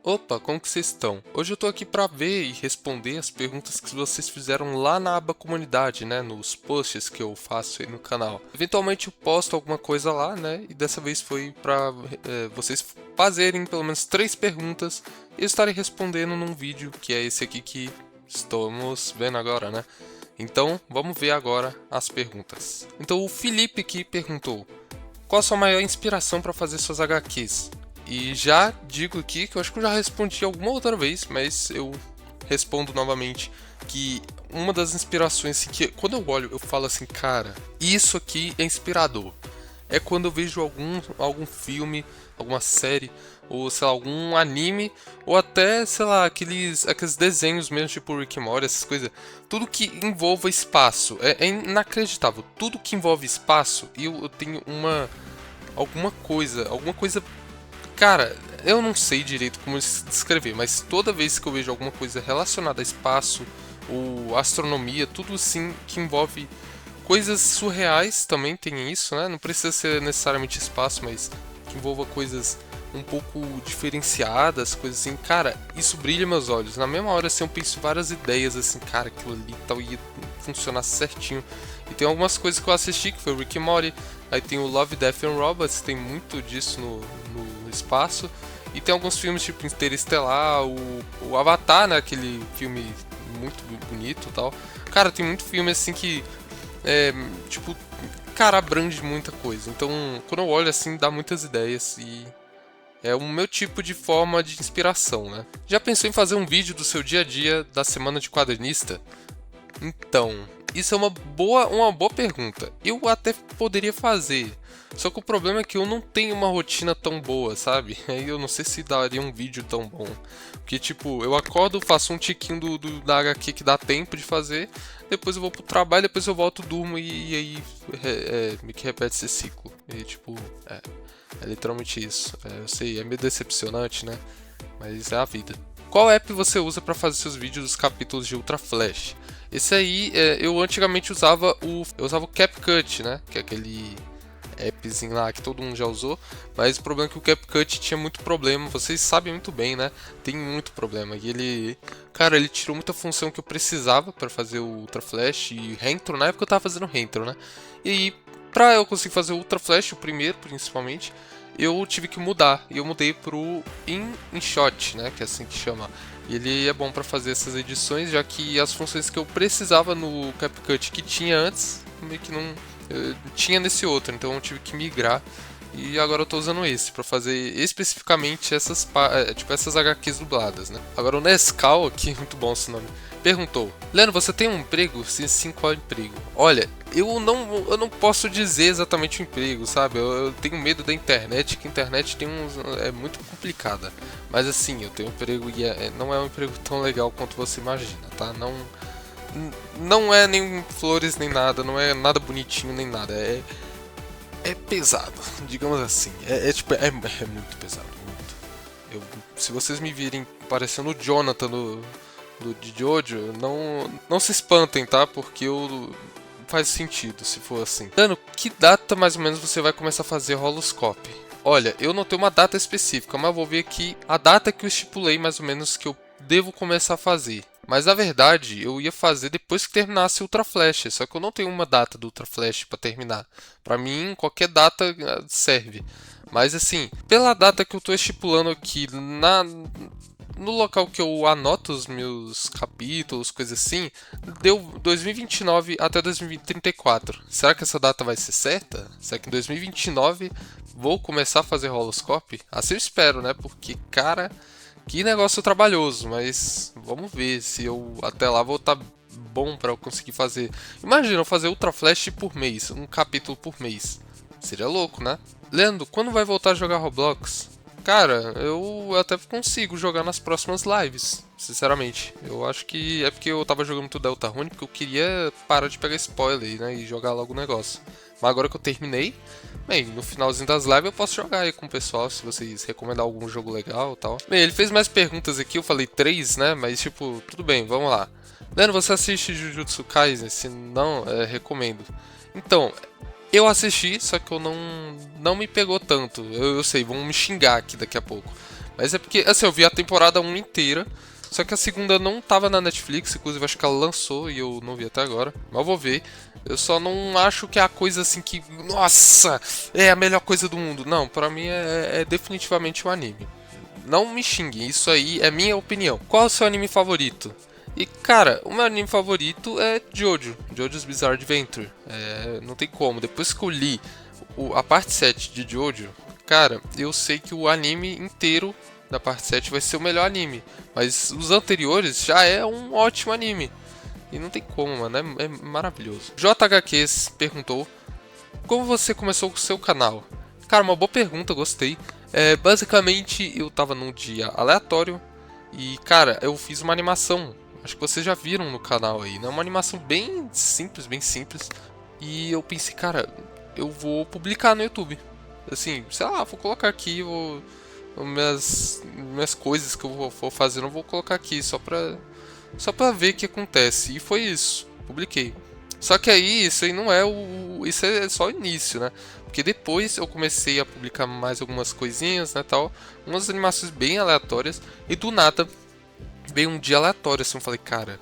Opa, como que vocês estão? Hoje eu tô aqui pra ver e responder as perguntas que vocês fizeram lá na aba comunidade, né, nos posts que eu faço aí no canal. Eventualmente eu posto alguma coisa lá, né, e dessa vez foi pra vocês fazerem pelo menos 3 perguntas e eu estarei respondendo num vídeo que é esse aqui que estamos vendo agora, né. Então, vamos ver agora as perguntas. Então, o Felipe aqui perguntou: qual a sua maior inspiração para fazer suas HQs? E já digo aqui que eu acho que eu já respondi alguma outra vez, mas eu respondo novamente que uma das inspirações assim, que quando eu olho eu falo assim, cara, isso aqui é inspirador. É quando eu vejo algum filme, alguma série, ou sei lá, algum anime, ou até, sei lá, aqueles desenhos mesmo, tipo Rick and Morty, essas coisas. Tudo que envolva espaço. É inacreditável. Tudo que envolve espaço, eu tenho alguma coisa. Cara, eu não sei direito como descrever, mas toda vez que eu vejo alguma coisa relacionada a espaço ou astronomia, tudo assim que envolve coisas surreais também tem isso, né? Não precisa ser necessariamente espaço, mas que envolva coisas um pouco diferenciadas, coisas assim. Cara, isso brilha meus olhos. Na mesma hora, assim, eu penso várias ideias, assim, cara, aquilo ali tal ia funcionar certinho. E tem algumas coisas que eu assisti, que foi o Rick and Morty, aí tem o Love, Death and Robots, tem muito disso no espaço. E tem alguns filmes tipo Interestelar, o Avatar, né? Aquele filme muito bonito e tal. Cara, tem muito filme assim que tipo, cara, abrange muita coisa. Então, quando eu olho assim, dá muitas ideias e é o meu tipo de forma de inspiração, né? Já pensou em fazer um vídeo do seu dia a dia da semana de quadrinista? Então, isso é uma boa pergunta. Eu até poderia fazer. Só que o problema é que eu não tenho uma rotina tão boa, sabe? Aí eu não sei se daria um vídeo tão bom. Porque, tipo, eu acordo, faço um tiquinho da HQ que dá tempo de fazer, depois eu vou pro trabalho, depois eu volto, durmo e aí meio que repete esse ciclo. E, tipo, é literalmente isso. Eu sei, é meio decepcionante, né? Mas é a vida. Qual app você usa para fazer seus vídeos dos capítulos de Ultra Flash? Esse aí, eu antigamente usava o CapCut, né? Que é aquele appzinho lá que todo mundo já usou, mas o problema é que o CapCut tinha muito problema, vocês sabem muito bem, né? Tem muito problema. E ele, cara, ele tirou muita função que eu precisava para fazer o Ultra Flash e Rentro, na época eu tava fazendo Rentro, né? E aí, pra eu conseguir fazer o Ultra Flash, o primeiro principalmente, eu tive que mudar. E eu mudei pro InShot, né? Que é assim que chama. E ele é bom para fazer essas edições, já que as funções que eu precisava no CapCut que tinha antes, meio que não tinha nesse outro, então eu tive que migrar. E agora eu tô usando esse para fazer especificamente tipo essas HQs dubladas, né? Agora o Nescau aqui, muito bom esse nome, perguntou: Leandro, você tem um emprego? Se sim, qual é o emprego? Olha, eu não posso dizer exatamente o emprego, sabe? Eu tenho medo da internet, que a internet é muito complicada. Mas assim, eu tenho um emprego e não é um emprego tão legal quanto você imagina, tá? Não é nem flores nem nada, não é nada bonitinho nem nada. É pesado, digamos assim. É muito pesado, muito. Se vocês me virem parecendo o Jonathan de Jojo, não se espantem, tá? Porque faz sentido se for assim. Dano, que data mais ou menos você vai começar a fazer Holoscope? Olha, eu não tenho uma data específica, mas vou ver aqui a data que eu estipulei mais ou menos que eu devo começar a fazer. Mas na verdade, eu ia fazer depois que terminasse o Ultra Flash, só que eu não tenho uma data do Ultra Flash para terminar. Para mim, qualquer data serve. Mas assim, pela data que eu estou estipulando aqui no local que eu anoto os meus capítulos, coisas assim, deu 2029 até 2034. Será que essa data vai ser certa? Será que em 2029 vou começar a fazer Holoscope? Assim eu espero, né? Porque, cara, que negócio trabalhoso, mas vamos ver se eu até lá vou estar bom para eu conseguir fazer. Imagina eu fazer Ultra Flash por mês, um capítulo por mês. Seria louco, né? Leandro, quando vai voltar a jogar Roblox? Cara, eu até consigo jogar nas próximas lives, sinceramente. Eu acho que é porque eu tava jogando muito Deltarune, porque eu queria parar de pegar spoiler, né, e jogar logo o negócio. Mas agora que eu terminei, bem, no finalzinho das lives eu posso jogar aí com o pessoal, se vocês recomendar algum jogo legal e tal. Bem, ele fez mais perguntas aqui, eu falei 3, né, mas tipo, tudo bem, vamos lá. Leandro, você assiste Jujutsu Kaisen? Se não, recomendo. Então, eu assisti, só que eu não me pegou tanto. Eu sei, vão me xingar aqui daqui a pouco. Mas é porque, assim, eu vi a temporada 1 inteira. Só que a segunda não tava na Netflix, inclusive acho que ela lançou e eu não vi até agora. Mas eu vou ver. Eu só não acho que é a coisa assim que. Nossa! É a melhor coisa do mundo. Não, pra mim é definitivamente o anime. Não me xingue, isso aí é minha opinião. Qual é o seu anime favorito? E cara, o meu anime favorito é Jojo, Jojo's Bizarre Adventure. Não tem como. Depois que eu li a parte 7 de Jojo, cara, eu sei que o anime inteiro da parte 7 vai ser o melhor anime. Mas os anteriores já é um ótimo anime. E não tem como, mano, é maravilhoso. JHQs perguntou: como você começou com o seu canal? Cara, uma boa pergunta, gostei. Basicamente, eu tava num dia aleatório e, cara, eu fiz uma animação. Acho que vocês já viram no canal aí, né? Uma animação bem simples, bem simples. E eu pensei, cara, eu vou publicar no YouTube. Assim, sei lá, vou colocar aqui, minhas coisas que eu vou fazendo, eu vou colocar aqui só pra ver o que acontece. E foi isso, publiquei. Só que aí, isso aí não é isso é só o início, né? Porque depois eu comecei a publicar mais algumas coisinhas, né, tal. Umas animações bem aleatórias. E do nada, veio um dia aleatório, assim, eu falei, cara,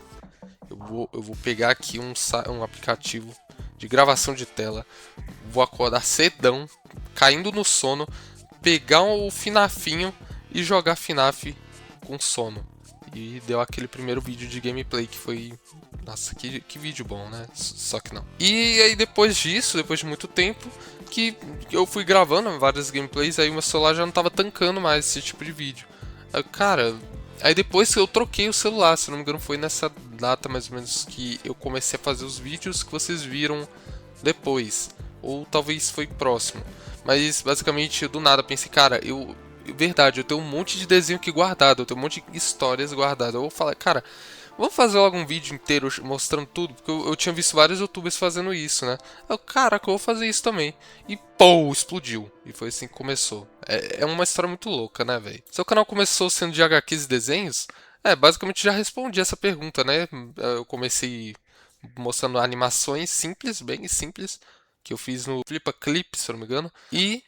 eu vou pegar aqui um aplicativo de gravação de tela. Vou acordar cedão, caindo no sono, pegar o FNAFinho e jogar FNAF com sono. E deu aquele primeiro vídeo de gameplay que foi... Nossa, que vídeo bom, né? Só que não. E aí depois disso, depois de muito tempo, que eu fui gravando várias gameplays, aí o meu celular já não tava tancando mais esse tipo de vídeo. Aí, cara, aí depois eu troquei o celular, se não me engano foi nessa data mais ou menos que eu comecei a fazer os vídeos que vocês viram depois. Ou talvez foi próximo. Mas basicamente do nada pensei, cara, verdade, eu tenho um monte de desenho aqui guardado, eu tenho um monte de histórias guardadas. Eu vou falar, cara, vamos fazer logo um vídeo inteiro mostrando tudo, porque eu tinha visto vários youtubers fazendo isso, né? Eu, caraca, eu vou fazer isso também. E pô, explodiu. E foi assim que começou. É uma história muito louca, né, velho? Seu canal começou sendo de HQs e desenhos? Basicamente já respondi essa pergunta, né? Eu comecei mostrando animações simples, bem simples, que eu fiz no Flippa Clip, se eu não me engano. E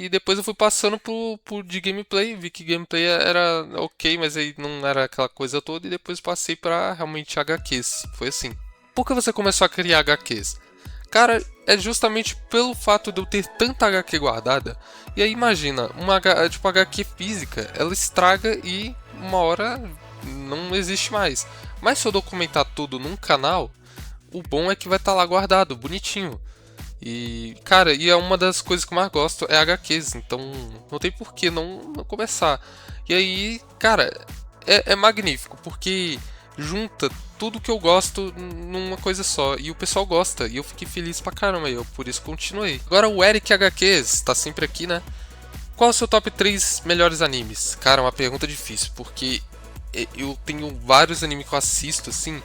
depois eu fui passando por de gameplay, vi que gameplay era ok, mas aí não era aquela coisa toda, e depois passei pra realmente HQs. Foi assim. Por que você começou a criar HQs? Cara, é justamente pelo fato de eu ter tanta HQ guardada. E aí imagina, tipo HQ física, ela estraga e uma hora não existe mais. Mas se eu documentar tudo num canal, o bom é que vai estar lá guardado, bonitinho. E, cara, é uma das coisas que eu mais gosto é HQs, então não tem por que não começar. E aí, cara, é magnífico, porque junta tudo que eu gosto numa coisa só. E o pessoal gosta, e eu fiquei feliz pra caramba, e eu por isso continuei. Agora o Eric HQs tá sempre aqui, né? Qual é o seu top 3 melhores animes? Cara, é uma pergunta difícil, porque eu tenho vários animes que eu assisto, assim,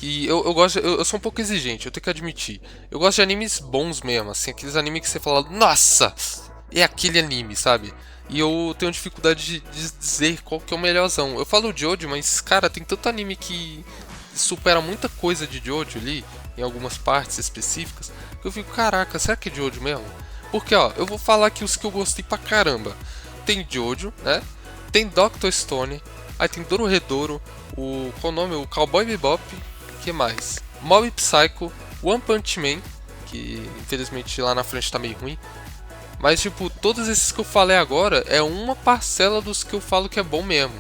e eu gosto, eu sou um pouco exigente, eu tenho que admitir. Eu gosto de animes bons mesmo, assim, aqueles animes que você fala, nossa, é aquele anime, sabe? E eu tenho dificuldade de dizer qual que é o melhorzão. Eu falo Jojo, mas, cara, tem tanto anime que supera muita coisa de Jojo ali, em algumas partes específicas, que eu fico, caraca, será que é Jojo mesmo? Porque, ó, eu vou falar aqui os que eu gostei pra caramba. Tem Jojo, né? Tem Dr. Stone, aí tem Dorohedoro, qual o nome? O Cowboy Bebop, que mais? Mob Psycho, One Punch Man, que infelizmente lá na frente tá meio ruim. Mas tipo, todos esses que eu falei agora é uma parcela dos que eu falo que é bom mesmo.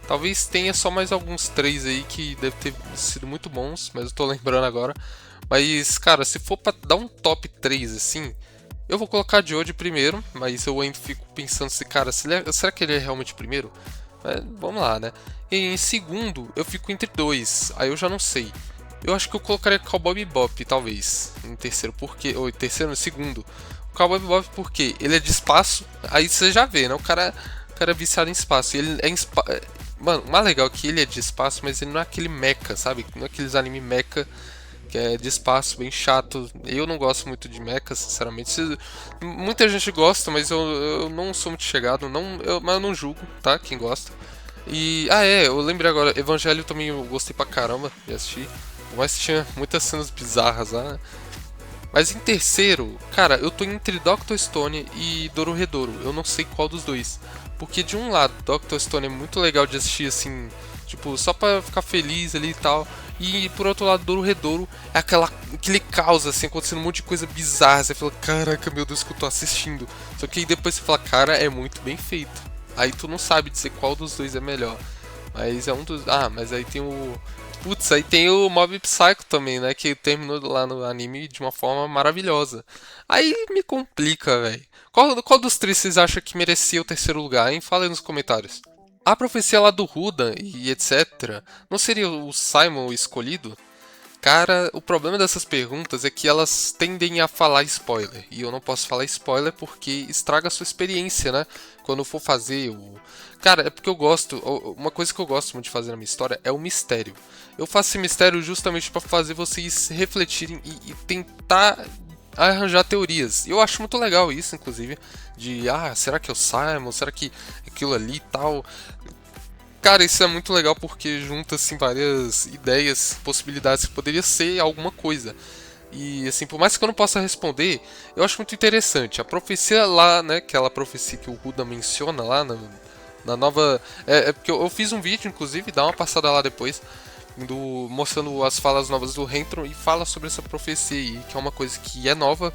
Talvez tenha só mais alguns 3 aí que deve ter sido muito bons, mas eu tô lembrando agora. Mas, cara, se for pra dar um top 3 assim, eu vou colocar Jojo primeiro, mas eu ainda fico pensando se, cara, será que ele é realmente primeiro? Vamos lá, né? E em segundo, eu fico entre dois. Aí eu já não sei. Eu acho que eu colocaria Cowboy Bebop, talvez. Em terceiro, porque. Ou em terceiro, no segundo. O Cowboy Bebop, porque ele é de espaço. Aí você já vê, né? O cara é viciado em espaço. E ele é em Mano, o mais legal é que ele é de espaço, mas ele não é aquele mecha, sabe? Não é aqueles anime mecha que é de espaço, bem chato. Eu não gosto muito de mecha, sinceramente. Muita gente gosta, mas eu não sou muito chegado. Mas eu não julgo, tá? Quem gosta. E, eu lembrei agora, Evangelho também eu gostei pra caramba de assistir. Mas tinha muitas cenas bizarras lá, né? Mas em terceiro, cara, eu tô entre Dr. Stone e Dorohedoro. Eu não sei qual dos dois. Porque de um lado, Dr. Stone é muito legal de assistir assim, tipo, só pra ficar feliz ali e tal. E por outro lado, Dorohedoro é aquele caos assim, acontecendo um monte de coisa bizarra. Você fala, caraca, meu Deus, que eu tô assistindo. Só que aí depois você fala, cara, é muito bem feito. Aí tu não sabe dizer qual dos dois é melhor. Mas é um dos. Ah, mas aí tem o. Putz, aí tem o Mob Psycho também, né? Que terminou lá no anime de uma forma maravilhosa. Aí me complica, velho. Qual dos três vocês acham que merecia o terceiro lugar, hein? Fala aí nos comentários. A profecia lá do Ruda e etc. Não seria o Simon o escolhido? Cara, o problema dessas perguntas é que elas tendem a falar spoiler. E eu não posso falar spoiler porque estraga a sua experiência, né? Quando eu for fazer o. Cara, é porque eu gosto. Uma coisa que eu gosto muito de fazer na minha história é o mistério. Eu faço esse mistério justamente para fazer vocês refletirem e tentar arranjar teorias. E eu acho muito legal isso, inclusive. De, será que é o Simon? Será que aquilo ali e tal? Cara, isso é muito legal porque junta assim várias ideias, possibilidades que poderia ser alguma coisa. E assim, por mais que eu não possa responder, eu acho muito interessante. A profecia lá, né, aquela profecia que o Ruda menciona lá na nova. É porque eu fiz um vídeo, inclusive, dá uma passada lá depois, mostrando as falas novas do Rentron e fala sobre essa profecia aí, que é uma coisa que é nova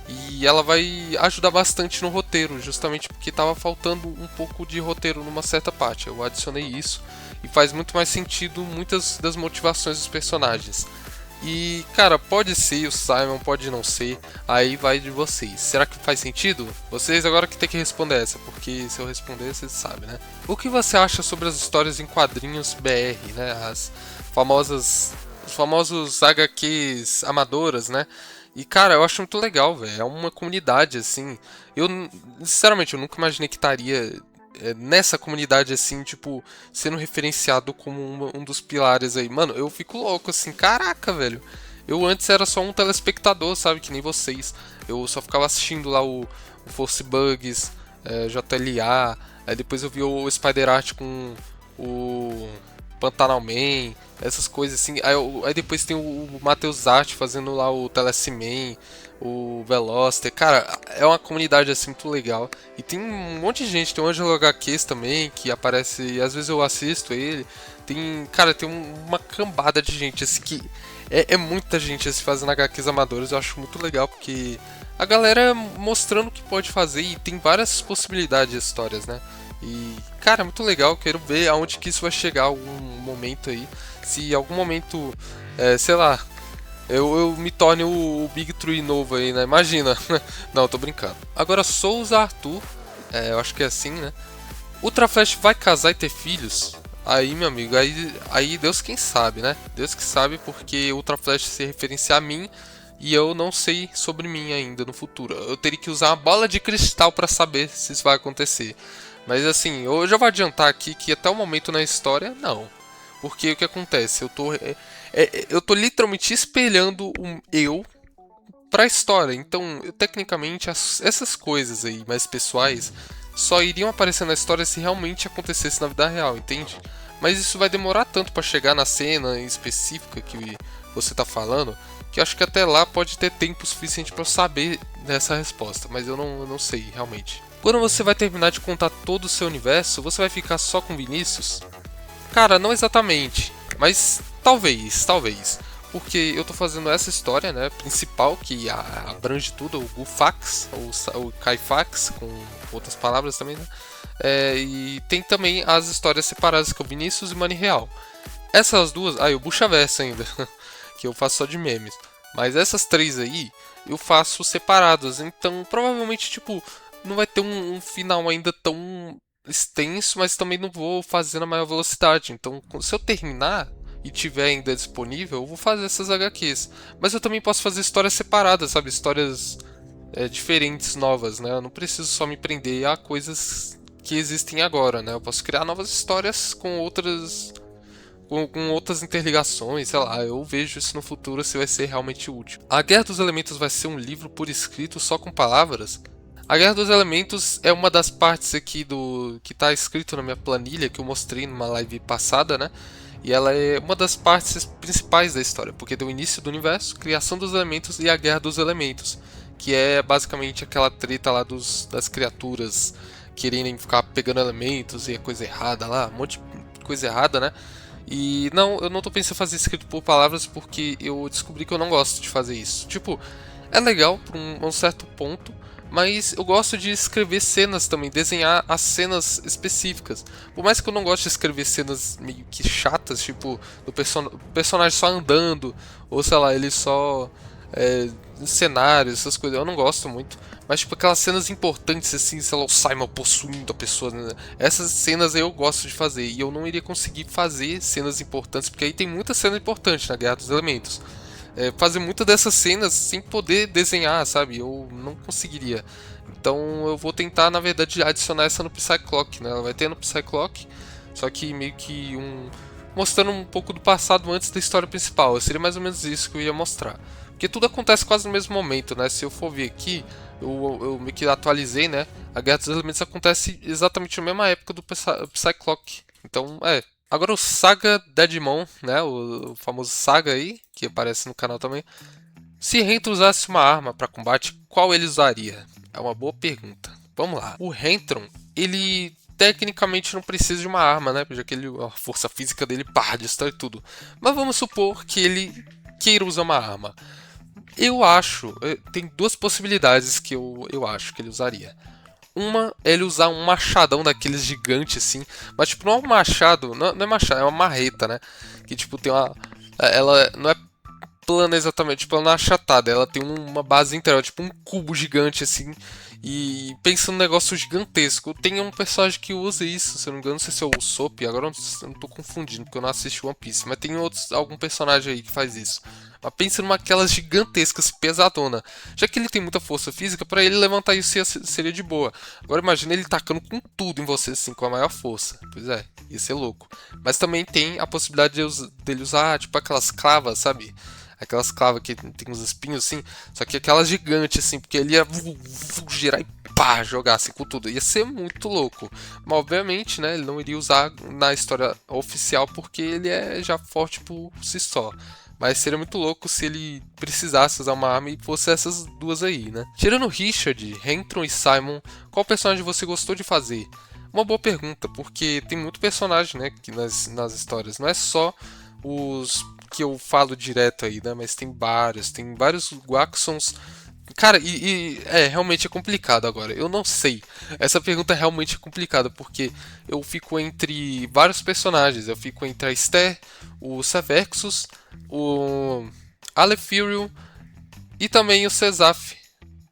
e ela vai ajudar bastante no roteiro, justamente porque estava faltando um pouco de roteiro numa certa parte. Eu adicionei isso e faz muito mais sentido muitas das motivações dos personagens. E, cara, pode ser o Simon, pode não ser, aí vai de vocês. Será que faz sentido? Vocês agora que tem que responder essa, porque se eu responder, vocês sabem, né? O que você acha sobre as histórias em quadrinhos BR, né? Os famosos HQs amadoras, né? E, cara, eu acho muito legal, velho. É uma comunidade, assim. Eu, sinceramente, eu nunca imaginei que estaria nessa comunidade, assim, tipo, sendo referenciado como um dos pilares aí. Mano, eu fico louco, assim, caraca, velho. Eu antes era só um telespectador, sabe? Que nem vocês. Eu só ficava assistindo lá o Force Bugs, JLA. Aí depois eu vi o Spider Art com o Pantanal Man, essas coisas assim. Aí depois tem o Matheus Art fazendo lá o Teleciman, o Veloster. Cara, é uma comunidade assim muito legal. E tem um monte de gente, tem o Angelo HQs também, que aparece, às vezes eu assisto ele. Cara, tem uma cambada de gente assim que é muita gente assim, fazendo HQs amadores. Eu acho muito legal porque a galera mostrando o que pode fazer e tem várias possibilidades de histórias, né? E, cara, é muito legal, quero ver aonde que isso vai chegar algum momento aí. Se algum momento, sei lá, eu me torne o Big Tree novo aí, né? Imagina. Não, tô brincando. Agora, Souza Arthur, eu acho que é assim, né? Ultra Flash vai casar e ter filhos? Aí, meu amigo, aí Deus quem sabe, né? Deus que sabe, porque Ultra Flash se referencia a mim e eu não sei sobre mim ainda no futuro. Eu teria que usar uma bola de cristal para saber se isso vai acontecer. Mas assim, eu já vou adiantar aqui que até o momento na história, não. Porque o que acontece? Eu tô literalmente espelhando um eu pra história. Então, tecnicamente, essas coisas aí mais pessoais só iriam aparecer na história se realmente acontecesse na vida real, entende? Mas isso vai demorar tanto pra chegar na cena específica que você tá falando, que eu acho que até lá pode ter tempo suficiente pra eu saber dessa resposta, mas eu não sei realmente. Quando você vai terminar de contar todo o seu universo, você vai ficar só com Vinícius? Cara, não exatamente, mas talvez. Porque eu tô fazendo essa história, né, principal, que abrange tudo, o Gufax, ou o Kaifax, com outras palavras também, né? E tem também as histórias separadas, que é o Vinícius e o Money Real. Essas duas, e o Buchaverso ainda, que eu faço só de memes. Mas essas três aí, eu faço separadas, então provavelmente, tipo, não vai ter um final ainda tão extenso, mas também não vou fazer na maior velocidade. Então, se eu terminar e tiver ainda disponível, eu vou fazer essas HQs. Mas eu também posso fazer histórias separadas, sabe? Histórias diferentes, novas, né? Eu não preciso só me prender a coisas que existem agora, né? Eu posso criar novas histórias com outras interligações, sei lá, eu vejo isso no futuro se vai ser realmente útil. A Guerra dos Elementos vai ser um livro por escrito só com palavras? A Guerra dos Elementos é uma das partes aqui do que está escrito na minha planilha que eu mostrei numa live passada, né? E ela é uma das partes principais da história, porque tem o início do universo, criação dos elementos e a guerra dos elementos, que é basicamente aquela treta lá das criaturas quererem ficar pegando elementos e é coisa errada lá, um monte de coisa errada, né? E não, eu não tô pensando em fazer escrito por palavras porque eu descobri que eu não gosto de fazer isso. Tipo, é legal por um certo ponto, mas eu gosto de escrever cenas também, desenhar as cenas específicas. Por mais que eu não goste de escrever cenas meio que chatas, tipo, do personagem só andando, ou sei lá, ele só é, cenários, essas coisas, eu não gosto muito. Mas tipo, aquelas cenas importantes assim, sei lá, o Simon possuindo a pessoa, né? Essas cenas eu gosto de fazer, e eu não iria conseguir fazer cenas importantes, porque aí tem muita cena importante na Guerra dos Elementos. Fazer muitas dessas cenas sem poder desenhar, sabe? Eu não conseguiria. Então eu vou tentar, na verdade, adicionar essa no Psyclock, né? Ela vai ter no Psyclock, só que meio que mostrando um pouco do passado antes da história principal. Seria mais ou menos isso que eu ia mostrar. Porque tudo acontece quase no mesmo momento, né? Se eu for ver aqui, eu meio que atualizei, né? A Guerra dos Elementos acontece exatamente na mesma época do Psyclock. Então, Agora o Saga Deadmon, né? O famoso Saga aí, que aparece no canal também. Se Rentron usasse uma arma para combate, qual ele usaria? É uma boa pergunta. Vamos lá. O Rentron, ele tecnicamente não precisa de uma arma, né? Já que a força física dele destrói tudo. Mas vamos supor que ele queira usar uma arma. Eu acho, tem duas possibilidades que eu acho que ele usaria. Uma é ele usar um machadão daqueles gigantes assim, mas tipo, não é um machado, não é machado, é uma marreta, né? Que tipo tem uma. Ela não é plana exatamente, tipo, ela não é achatada, ela tem uma base interior, tipo um cubo gigante assim. E pensa num negócio gigantesco. Tem um personagem que usa isso, se eu não me engano, não sei se é o Usopp, agora eu não tô confundindo, porque eu não assisti One Piece, mas tem algum personagem aí que faz isso. Mas pensa numa aquelas gigantescas, pesadona. Já que ele tem muita força física, pra ele levantar isso seria de boa. Agora imagina ele tacando com tudo em você, assim, com a maior força. Pois é, ia ser louco. Mas também tem a possibilidade dele usar, tipo, aquelas clavas, sabe? Aquelas clavas que tem uns espinhos assim, só que aquelas gigantes assim, porque ele ia girar e pá, jogar assim com tudo. Ia ser muito louco. Mas obviamente, né, ele não iria usar na história oficial porque ele é já forte por si só. Mas seria muito louco se ele precisasse usar uma arma e fosse essas duas aí, né? Tirando Richard, Rentron e Simon, qual personagem você gostou de fazer? Uma boa pergunta, porque tem muito personagem, né, que nas histórias. Não é só os que eu falo direto aí, né? Mas tem vários Waxons. Cara, realmente é complicado agora. Eu não sei. Essa pergunta realmente é complicada, porque eu fico entre vários personagens. Eu fico entre a Esther, o Sevexus, o Alefirio e também o Cesaf.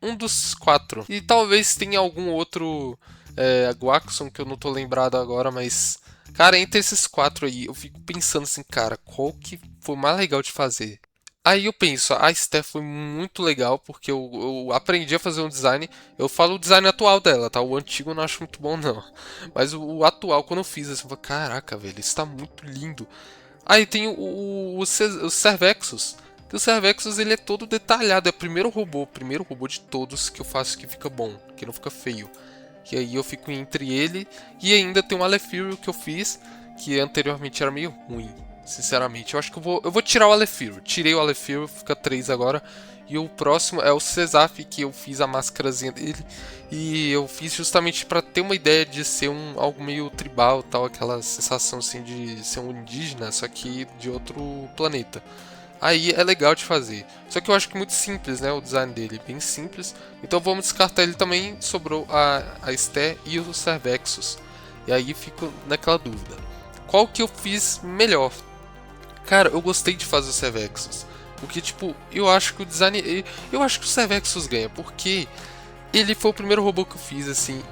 Um dos quatro. E talvez tenha algum outro Guaxon que eu não tô lembrado agora, mas. Cara, entre esses quatro aí, eu fico pensando assim, cara, qual que foi mais legal de fazer? Aí eu penso, a Steph foi muito legal porque eu aprendi a fazer um design. Eu falo o design atual dela, tá? O antigo eu não acho muito bom, não. Mas o atual, quando eu fiz, assim, eu falei, caraca, velho, isso tá muito lindo. Aí tem o Servexus. O Servexus ele é todo detalhado, é o primeiro robô de todos que eu faço que fica bom, que não fica feio. E aí eu fico entre ele e ainda tem um Alefirio que eu fiz, que anteriormente era meio ruim, sinceramente. Eu acho que eu vou tirar o Alefirio. Tirei o Alefirio, fica 3 agora. E o próximo é o Cesaf, que eu fiz a máscarazinha dele. E eu fiz justamente para ter uma ideia de ser algo meio tribal, tal, aquela sensação assim de ser um indígena, só que de outro planeta. Aí é legal de fazer. Só que eu acho que é muito simples, né? O design dele, bem simples. Então vamos descartar ele também. Sobrou a Esté e o Servexus. E aí fico naquela dúvida. Qual que eu fiz melhor? Cara, eu gostei de fazer o Servexus. Porque, tipo, eu acho que o design. Eu acho que o Servexus ganha. Porque ele foi o primeiro robô que eu fiz, assim.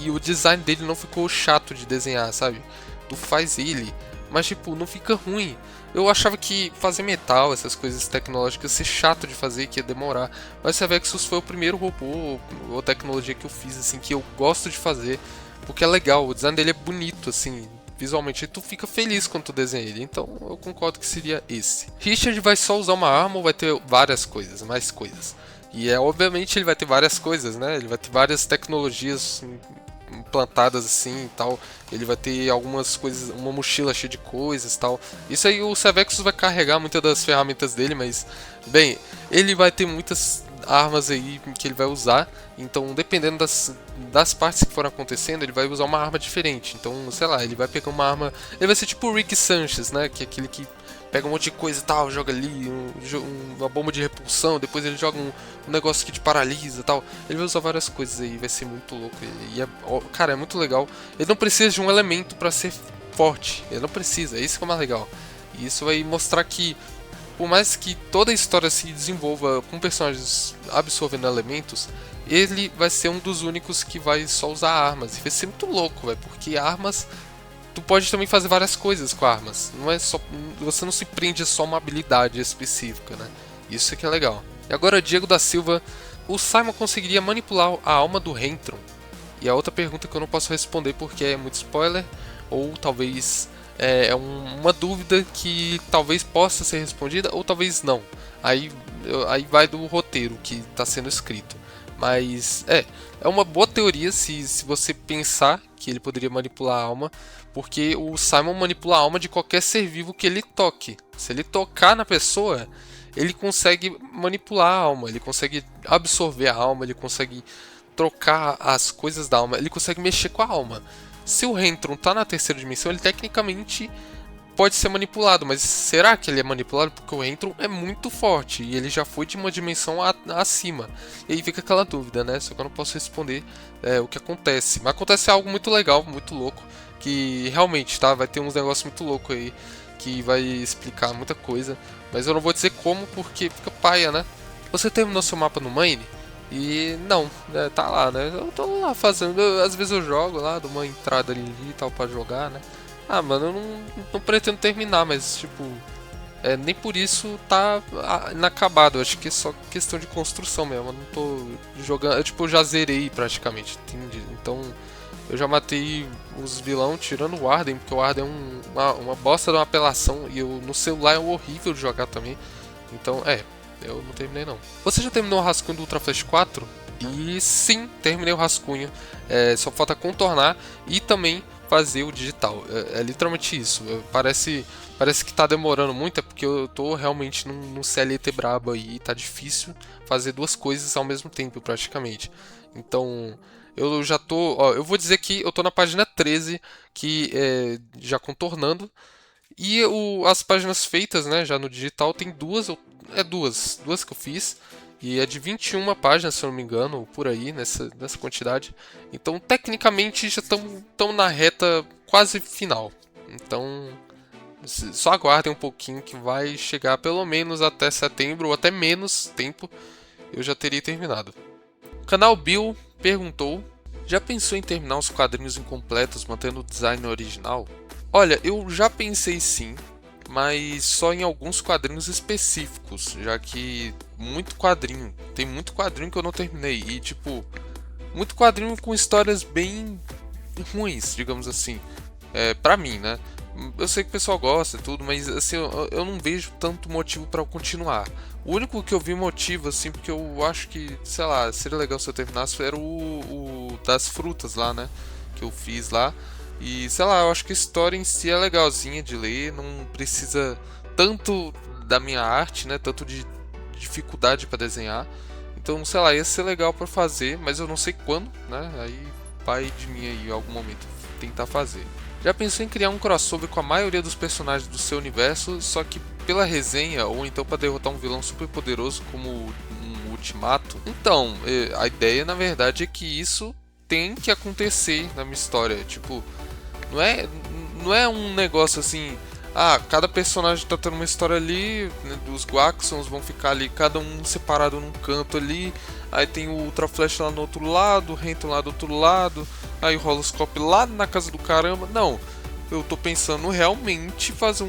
E o design dele não ficou chato de desenhar, sabe? Tu faz ele, mas, tipo, não fica ruim. Eu achava que fazer metal, essas coisas tecnológicas, ia ser chato de fazer, que ia demorar. Mas o Servexus foi o primeiro robô ou tecnologia que eu fiz, assim, que eu gosto de fazer. Porque é legal, o design dele é bonito, assim, visualmente. E tu fica feliz quando tu desenha ele. Então eu concordo que seria esse. Richard vai só usar uma arma ou vai ter várias coisas, mais coisas? E obviamente ele vai ter várias coisas, né? Ele vai ter várias tecnologias implantadas assim e tal. Ele vai ter algumas coisas, uma mochila cheia de coisas e tal. Isso aí o Sevexus vai carregar muitas das ferramentas dele, mas bem, ele vai ter muitas armas aí que ele vai usar. Então, dependendo das partes que forem acontecendo, ele vai usar uma arma diferente. Então, sei lá, ele vai pegar uma arma. Ele vai ser tipo o Rick Sanchez, né? Que é aquele que pega um monte de coisa e tal, joga ali uma bomba de repulsão, depois ele joga um negócio que te paralisa e tal. Ele vai usar várias coisas aí, vai ser muito louco. Cara, é muito legal. Ele não precisa de um elemento pra ser forte, ele não precisa, é isso que é mais legal. E isso vai mostrar que, por mais que toda a história se desenvolva com personagens absorvendo elementos, ele vai ser um dos únicos que vai só usar armas. E vai ser muito louco, velho, porque armas tu pode também fazer várias coisas com armas. Não é só, você não se prende a só uma habilidade específica, né? Isso é que é legal. E agora, Diego da Silva, o Simon conseguiria manipular a alma do Rentron? E a outra pergunta que eu não posso responder porque é muito spoiler, ou talvez uma dúvida que talvez possa ser respondida ou talvez não. Aí vai do roteiro que está sendo escrito. Mas é uma boa teoria se você pensar que ele poderia manipular a alma, porque o Simon manipula a alma de qualquer ser vivo que ele toque. Se ele tocar na pessoa, ele consegue manipular a alma, ele consegue absorver a alma, ele consegue trocar as coisas da alma, ele consegue mexer com a alma. Se o Rentron tá na terceira dimensão, ele tecnicamente pode ser manipulado, mas será que ele é manipulado? Porque o Rentron é muito forte e ele já foi de uma dimensão acima. E aí fica aquela dúvida, né? Só que eu não posso responder o que acontece. Mas acontece algo muito legal, muito louco, que realmente, tá? Vai ter uns negócios muito loucos aí que vai explicar muita coisa, mas eu não vou dizer como porque fica paia, né? Você terminou seu mapa no Mine? E não, tá lá, né? Eu tô lá fazendo, às vezes eu jogo lá, dou uma entrada ali e tal pra jogar, né? Ah, mano, eu não pretendo terminar, mas tipo, nem por isso tá inacabado. Eu acho que é só questão de construção mesmo. Eu não tô jogando, eu já zerei praticamente, entendi. Então eu já matei os vilão tirando o Arden, porque o Arden é uma bosta de uma apelação e no celular é horrível de jogar também. Então, eu não terminei não. Você já terminou o rascunho do Ultra Flash 4? E sim, terminei o rascunho. Só falta contornar e também fazer o digital. É literalmente isso. Parece que tá demorando muito, é porque eu tô realmente num CLT brabo aí. Tá difícil fazer duas coisas ao mesmo tempo, praticamente. Então, eu já tô... Ó, eu vou dizer que eu tô na página 13, que já contornando. E as páginas feitas, né, já no digital, tem duas que eu fiz. E é de 21 páginas, se eu não me engano, por aí, nessa quantidade. Então, tecnicamente, já estão na reta quase final. Então, só aguardem um pouquinho que vai chegar pelo menos até setembro, ou até menos tempo, eu já teria terminado. O canal Bill perguntou: já pensou em terminar os quadrinhos incompletos mantendo o design original? Olha, eu já pensei sim, mas só em alguns quadrinhos específicos, já que tem muito quadrinho que eu não terminei e tipo, muito quadrinho com histórias bem ruins, digamos assim, pra mim, né? Eu sei que o pessoal gosta e tudo, mas assim, eu não vejo tanto motivo pra eu continuar. O único que eu vi motivo, assim, porque eu acho que, sei lá, seria legal se eu terminasse, era o das frutas lá, né? Que eu fiz lá. E, sei lá, eu acho que a história em si é legalzinha de ler, não precisa tanto da minha arte, né? Tanto de dificuldade pra desenhar. Então, sei lá, ia ser legal pra fazer, mas eu não sei quando, né? Aí vai de mim aí em algum momento tentar fazer. Já pensou em criar um crossover com a maioria dos personagens do seu universo, só que pela resenha, ou então para derrotar um vilão super poderoso como um Ultimato? Então, a ideia na verdade é que isso tem que acontecer na minha história. Tipo, não é um negócio assim, cada personagem tá tendo uma história ali, né, os Guaxons vão ficar ali, cada um separado num canto ali, aí tem o Ultra Flash lá no outro lado, o Renton lá do outro lado, aí o Holoscope lá na casa do caramba. Não, eu tô pensando realmente fazer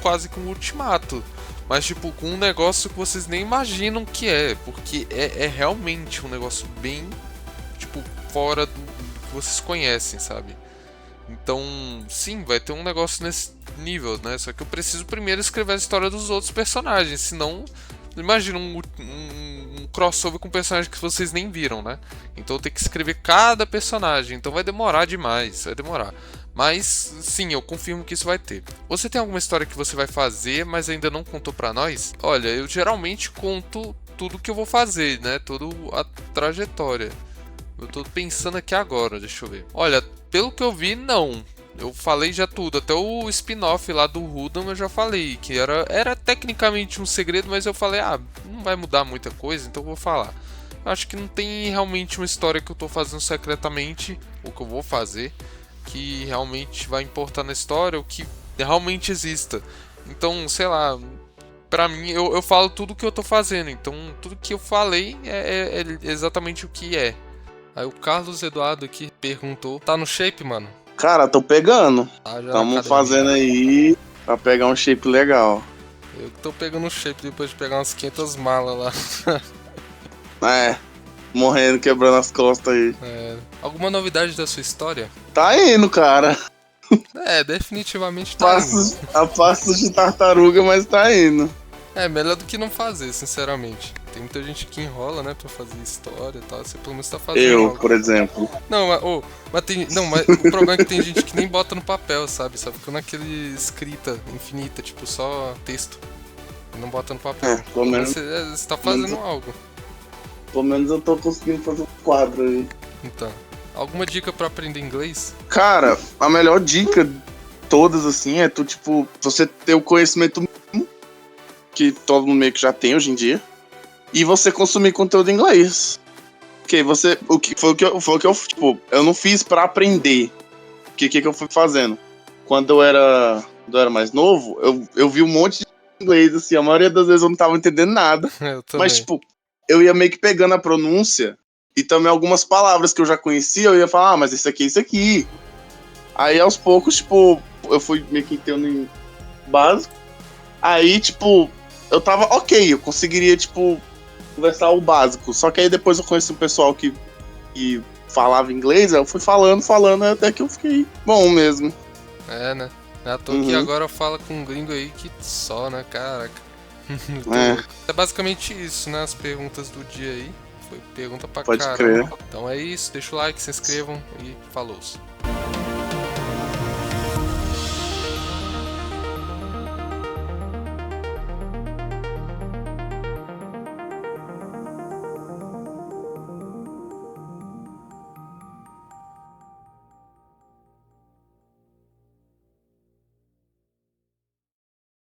quase que um Ultimato, mas tipo, com um negócio que vocês nem imaginam que porque é realmente um negócio bem, tipo, fora do que vocês conhecem, sabe? Então, sim, vai ter um negócio nesse nível, né? Só que eu preciso primeiro escrever a história dos outros personagens, senão, imagina um crossover com personagem que vocês nem viram, né? Então eu tenho que escrever cada personagem, então vai demorar demais, vai demorar. Mas sim, eu confirmo que isso vai ter. Você tem alguma história que você vai fazer, mas ainda não contou pra nós? Olha, eu geralmente conto tudo que eu vou fazer, né? Toda a trajetória. Eu tô pensando aqui agora, deixa eu ver. Olha, pelo que eu vi, não. Eu falei já tudo, até o spin-off lá do Rudam eu já falei, que era tecnicamente um segredo, mas eu falei, não vai mudar muita coisa, então eu vou falar. Eu acho que não tem realmente uma história que eu tô fazendo secretamente, ou que eu vou fazer, que realmente vai importar na história, ou que realmente exista. Então, sei lá, pra mim, eu falo tudo que eu tô fazendo, então tudo que eu falei é exatamente o que é. Aí o Carlos Eduardo aqui perguntou, tá no shape, mano? Cara, tô pegando. Tá já na Tamo academia. fazendo aí pra pegar um shape legal. Eu que tô pegando shape depois de pegar umas 500 malas lá. Morrendo, quebrando as costas aí. Alguma novidade da sua história? Tá indo, cara. Definitivamente tá indo. A passos de tartaruga, mas tá indo. Melhor do que não fazer, sinceramente. Tem muita gente que enrola, né, pra fazer história e tal. Você pelo menos tá fazendo algo. Por exemplo. Não, mas o problema é que tem gente que nem bota no papel, sabe? Só fica naquele escrita infinita, tipo, só texto. E não bota no papel. Pelo menos, você tá fazendo algo. Pelo menos eu tô conseguindo fazer um quadro aí. Então, alguma dica pra aprender inglês? Cara, a melhor dica de todas, assim, é tu, tipo, você ter o conhecimento mínimo, que todo mundo meio que já tem hoje em dia, e você consumir conteúdo em inglês. Porque foi o que eu, tipo, eu não fiz pra aprender. O que eu fui fazendo? Quando eu era mais novo, eu vi um monte de inglês, assim, a maioria das vezes eu não tava entendendo nada. Eu também. Mas, tipo, eu ia meio que pegando a pronúncia e também algumas palavras que eu já conhecia, eu ia falar, mas isso aqui é isso aqui. Aí, aos poucos, tipo, eu fui meio que entendendo em básico. Aí, tipo, eu tava ok, eu conseguiria, tipo, conversar o básico. Só que aí depois eu conheci um pessoal que falava inglês, aí eu fui falando, até que eu fiquei bom mesmo. Né? Não é à toa que agora fala com um gringo aí que só, né? Caraca. É basicamente isso, né? As perguntas do dia aí. Foi pergunta pra Pode caramba. crer. Então é isso, deixa o like, se inscrevam e falou.